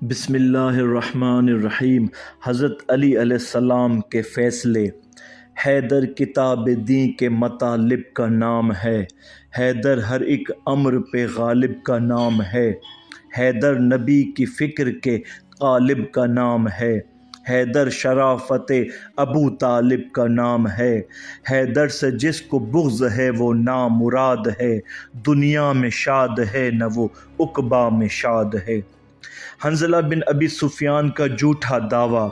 بسم اللہ الرحمن الرحیم۔ حضرت علی علیہ السلام کے فیصلے۔ حیدر کتاب دین کے مطالب کا نام ہے، حیدر ہر ایک امر پہ غالب کا نام ہے، حیدر نبی کی فکر کے غالب کا نام ہے، حیدر شرافت ابو طالب کا نام ہے، حیدر سے جس کو بغض ہے وہ نامراد ہے، دنیا میں شاد ہے نہ وہ عقبہ میں شاد ہے۔ حنظلہ بن ابی سفیان کا جھوٹا دعویٰ۔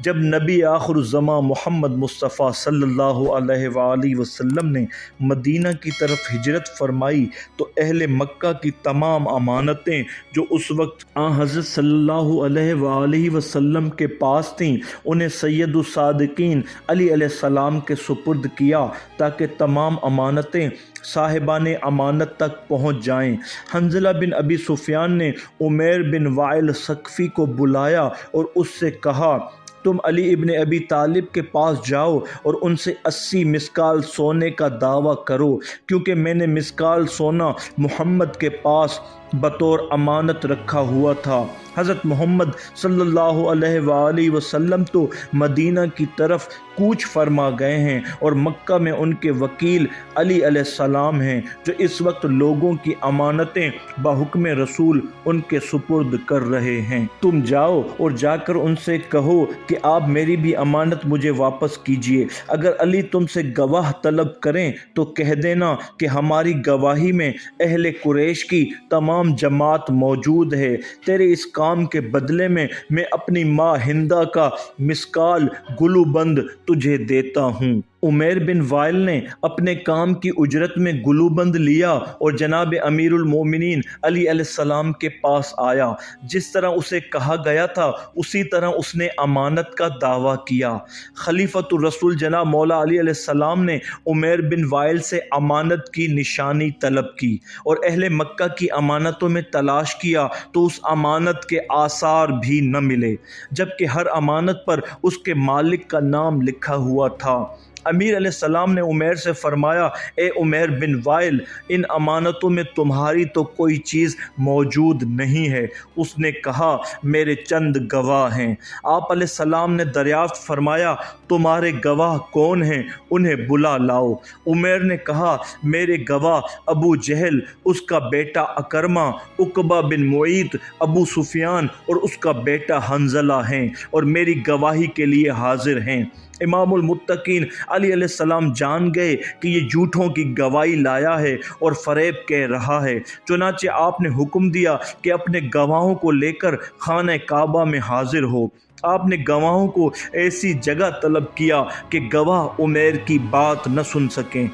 جب نبی آخر الزماں محمد مصطفیٰ صلی اللہ علیہ وآلہ وسلم نے مدینہ کی طرف ہجرت فرمائی تو اہل مکہ کی تمام امانتیں جو اس وقت حضرت صلی اللہ علیہ وآلہ وسلم کے پاس تھیں انہیں سید الصادقین علی علیہ السلام کے سپرد کیا تاکہ تمام امانتیں صاحبان امانت تک پہنچ جائیں۔ حنظلہ بن ابی سفیان نے عمیر بن وائل ثقفی کو بلایا اور اس سے کہا، تم علی ابن ابی طالب کے پاس جاؤ اور ان سے 80 مسکال سونے کا دعویٰ کرو، کیونکہ میں نے مسکال سونا محمد کے پاس بطور امانت رکھا ہوا تھا۔ حضرت محمد صلی اللہ علیہ وآلہ وسلم تو مدینہ کی طرف کوچ فرما گئے ہیں اور مکہ میں ان کے وکیل علی علیہ السلام ہیں جو اس وقت لوگوں کی امانتیں بحکم رسول ان کے سپرد کر رہے ہیں۔ تم جاؤ اور جا کر ان سے کہو کہ آپ میری بھی امانت مجھے واپس کیجیے۔ اگر علی تم سے گواہ طلب کریں تو کہہ دینا کہ ہماری گواہی میں اہل قریش کی تمام جماعت موجود ہے، تیرے اس کام کے بدلے میں اپنی ماں ہندہ کا مسکال گلو بند تجھے دیتا ہوں۔ عمیر بن وائل نے اپنے کام کی اجرت میں گلو بند لیا اور جناب امیر المومنین علی علیہ السلام کے پاس آیا۔ جس طرح اسے کہا گیا تھا اسی طرح اس نے امانت کا دعویٰ کیا۔ خلیفۃ الرسول جناب مولا علی علیہ السلام نے عمیر بن وائل سے امانت کی نشانی طلب کی اور اہل مکہ کی امانتوں میں تلاش کیا تو اس امانت کے آثار بھی نہ ملے، جبکہ ہر امانت پر اس کے مالک کا نام لکھا ہوا تھا۔ امیر علیہ السلام نے عمیر سے فرمایا، اے عمیر بن وائل، ان امانتوں میں تمہاری تو کوئی چیز موجود نہیں ہے۔ اس نے کہا، میرے چند گواہ ہیں۔ آپ علیہ السلام نے دریافت فرمایا، تمہارے گواہ کون ہیں؟ انہیں بلا لاؤ۔ عمیر نے کہا، میرے گواہ ابو جہل، اس کا بیٹا اکرمہ، عقبہ بن معیط، ابو سفیان اور اس کا بیٹا حنظلہ ہیں اور میری گواہی کے لیے حاضر ہیں۔ امام المتقین علی علیہ السلام جان گئے کہ یہ جھوٹوں کی گواہی لایا ہے اور فریب کہہ رہا ہے، چنانچہ آپ نے حکم دیا کہ اپنے گواہوں کو لے کر خانہ کعبہ میں حاضر ہو۔ آپ نے گواہوں کو ایسی جگہ طلب کیا کہ گواہ عمیر کی بات نہ سن سکیں۔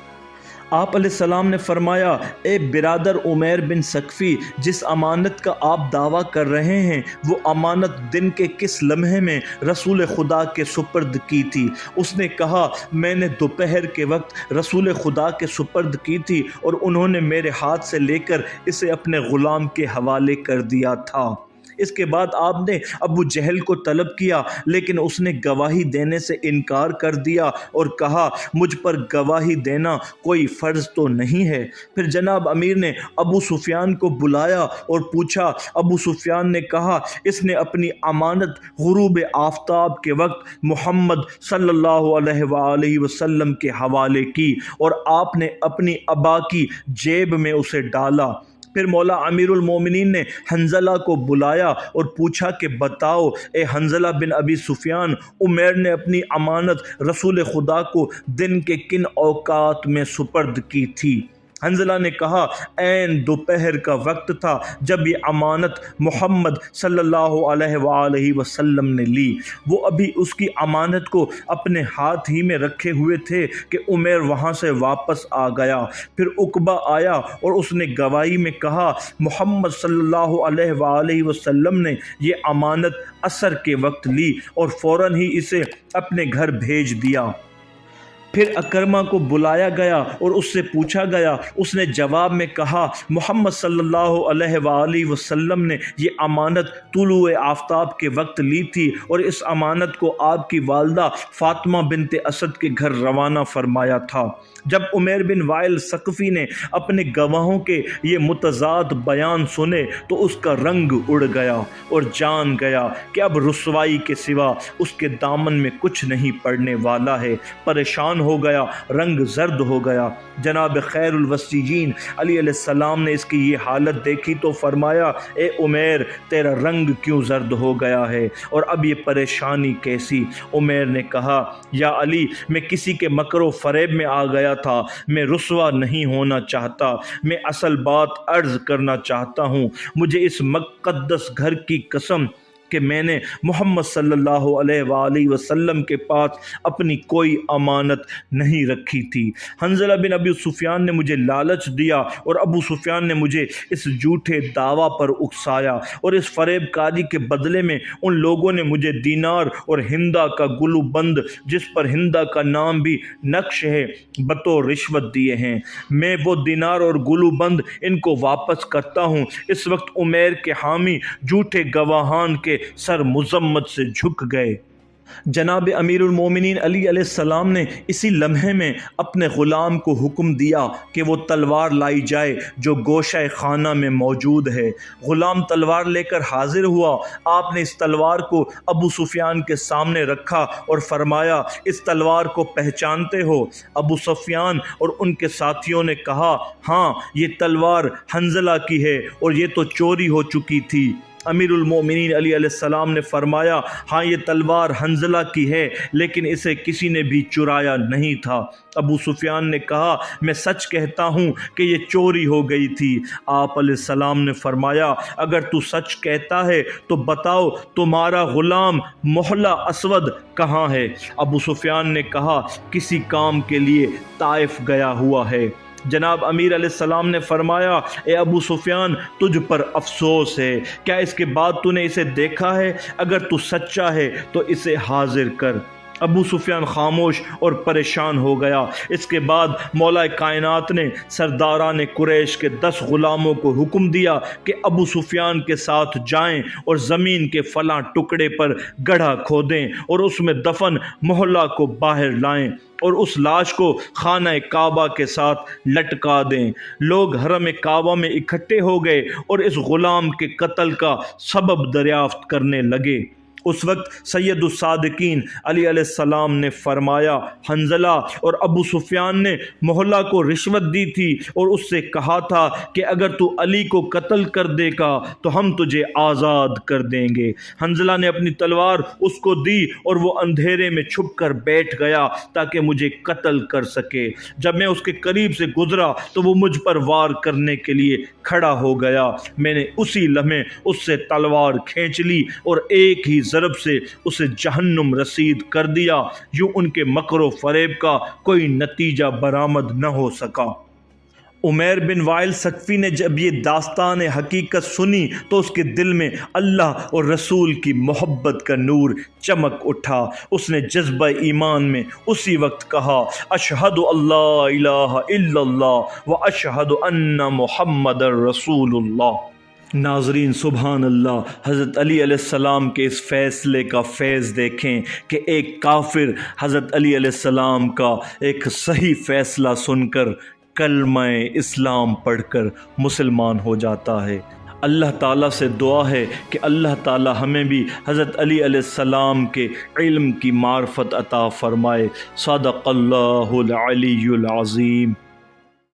آپ علیہ السلام نے فرمایا، اے برادر عمیر بن ثقفی، جس امانت کا آپ دعویٰ کر رہے ہیں وہ امانت دن کے کس لمحے میں رسول خدا کے سپرد کی تھی؟ اس نے کہا، میں نے دوپہر کے وقت رسول خدا کے سپرد کی تھی اور انہوں نے میرے ہاتھ سے لے کر اسے اپنے غلام کے حوالے کر دیا تھا۔ اس کے بعد آپ نے ابو جہل کو طلب کیا لیکن اس نے گواہی دینے سے انکار کر دیا اور کہا، مجھ پر گواہی دینا کوئی فرض تو نہیں ہے۔ پھر جناب امیر نے ابو سفیان کو بلایا اور پوچھا۔ ابو سفیان نے کہا، اس نے اپنی امانت غروب آفتاب کے وقت محمد صلی اللہ علیہ وآلہ وسلم کے حوالے کی اور آپ نے اپنی ابا کی جیب میں اسے ڈالا۔ پھر مولا امیر المومنین نے حنظلہ کو بلایا اور پوچھا کہ بتاؤ اے حنظلہ بن ابی سفیان، عمیر نے اپنی امانت رسول خدا کو دن کے کن اوقات میں سپرد کی تھی؟ حنظلہ نے کہا، عین دوپہر کا وقت تھا جب یہ امانت محمد صلی اللہ علیہ وآلہ وسلم نے لی۔ وہ ابھی اس کی امانت کو اپنے ہاتھ ہی میں رکھے ہوئے تھے کہ عمیر وہاں سے واپس آ گیا۔ پھر عقبہ آیا اور اس نے گواہی میں کہا، محمد صلی اللہ علیہ وآلہ وسلم نے یہ امانت عصر کے وقت لی اور فوراً ہی اسے اپنے گھر بھیج دیا۔ پھر اکرمہ کو بلایا گیا اور اس سے پوچھا گیا۔ اس نے جواب میں کہا، محمد صلی اللہ علیہ وآلہ وسلم نے یہ امانت طلوع آفتاب کے وقت لی تھی اور اس امانت کو آپ کی والدہ فاطمہ بنت اسد کے گھر روانہ فرمایا تھا۔ جب عمیر بن وائل ثقفی نے اپنے گواہوں کے یہ متضاد بیان سنے تو اس کا رنگ اڑ گیا اور جان گیا کہ اب رسوائی کے سوا اس کے دامن میں کچھ نہیں پڑنے والا ہے۔ پریشان ہو گیا، رنگ زرد ہو گیا۔ جناب خیر الوسیجین علی علیہ السلام نے اس کی یہ حالت دیکھی تو فرمایا، اے عمیر، تیرا رنگ کیوں زرد ہو گیا ہے اور اب یہ پریشانی کیسی؟ عمیر نے کہا، یا علی، میں کسی کے مکر و فریب میں آ گیا تھا، میں رسوا نہیں ہونا چاہتا، میں اصل بات عرض کرنا چاہتا ہوں۔ مجھے اس مقدس گھر کی قسم کہ میں نے محمد صلی اللہ علیہ وآلہ وسلم کے پاس اپنی کوئی امانت نہیں رکھی تھی۔ حنظلہ بن ابی سفیان نے مجھے لالچ دیا اور ابو سفیان نے مجھے اس جھوٹے دعویٰ پر اکسایا اور اس فریب کاری کے بدلے میں ان لوگوں نے مجھے دینار اور ہندا کا گلو بند، جس پر ہندا کا نام بھی نقش ہے، بطور رشوت دیے ہیں۔ میں وہ دینار اور گلو بند ان کو واپس کرتا ہوں۔ اس وقت عمیر کے حامی جھوٹے گواہان کے سر مذمت سے جھک گئے۔ جناب امیر المومنین علی علیہ السلام نے اسی لمحے میں اپنے غلام کو حکم دیا کہ وہ تلوار لائی جائے جو گوشہ خانہ میں موجود ہے۔ غلام تلوار لے کر حاضر ہوا۔ آپ نے اس تلوار کو ابو سفیان کے سامنے رکھا اور فرمایا، اس تلوار کو پہچانتے ہو؟ ابو سفیان اور ان کے ساتھیوں نے کہا، ہاں، یہ تلوار حنظلہ کی ہے اور یہ تو چوری ہو چکی تھی۔ امیر المومنین علی علیہ السلام نے فرمایا، ہاں، یہ تلوار حنظلہ کی ہے، لیکن اسے کسی نے بھی چرایا نہیں تھا۔ ابو سفیان نے کہا، میں سچ کہتا ہوں کہ یہ چوری ہو گئی تھی۔ آپ علیہ السلام نے فرمایا، اگر تو سچ کہتا ہے تو بتاؤ تمہارا غلام محلہ اسود کہاں ہے؟ ابو سفیان نے کہا، کسی کام کے لیے طائف گیا ہوا ہے۔ جناب امیر علیہ السلام نے فرمایا، اے ابو سفیان، تجھ پر افسوس ہے، کیا اس کے بعد تو نے اسے دیکھا ہے؟ اگر تو سچا ہے تو اسے حاضر کر۔ ابو سفیان خاموش اور پریشان ہو گیا۔ اس کے بعد مولا کائنات نے سرداران قریش کے 10 غلاموں کو حکم دیا کہ ابو سفیان کے ساتھ جائیں اور زمین کے فلاں ٹکڑے پر گڑھا کھودیں اور اس میں دفن محلہ کو باہر لائیں اور اس لاش کو خانہ کعبہ کے ساتھ لٹکا دیں۔ لوگ حرم کعبہ میں اکٹھے ہو گئے اور اس غلام کے قتل کا سبب دریافت کرنے لگے۔ اس وقت سید الصادقین علی علیہ السلام نے فرمایا، حنظلہ اور ابو سفیان نے محلہ کو رشوت دی تھی اور اس سے کہا تھا کہ اگر تو علی کو قتل کر دے گا تو ہم تجھے آزاد کر دیں گے۔ حنظلہ نے اپنی تلوار اس کو دی اور وہ اندھیرے میں چھپ کر بیٹھ گیا تاکہ مجھے قتل کر سکے۔ جب میں اس کے قریب سے گزرا تو وہ مجھ پر وار کرنے کے لیے کھڑا ہو گیا۔ میں نے اسی لمحے اس سے تلوار کھینچ لی اور ایک ہی ضرب سے اسے جہنم رسید کر دیا۔ یوں ان کے مکر و فریب کا کوئی نتیجہ برآمد نہ ہو سکا۔ عمیر بن وائل ثقفی نے جب یہ داستان حقیقت سنی تو اس کے دل میں اللہ اور رسول کی محبت کا نور چمک اٹھا۔ اس نے جذبہ ایمان میں اسی وقت کہا، اشہد اللہ الہ الا اللہ و اشہد ان محمد رسول اللہ۔ ناظرین، سبحان اللہ، حضرت علی علیہ السلام کے اس فیصلے کا فیض دیکھیں کہ ایک کافر حضرت علی علیہ السلام کا ایک صحیح فیصلہ سن کر کلمہ اسلام پڑھ کر مسلمان ہو جاتا ہے۔ اللہ تعالیٰ سے دعا ہے کہ اللہ تعالیٰ ہمیں بھی حضرت علی علیہ السلام کے علم کی معرفت عطا فرمائے۔ صدق اللہ العلی العظیم۔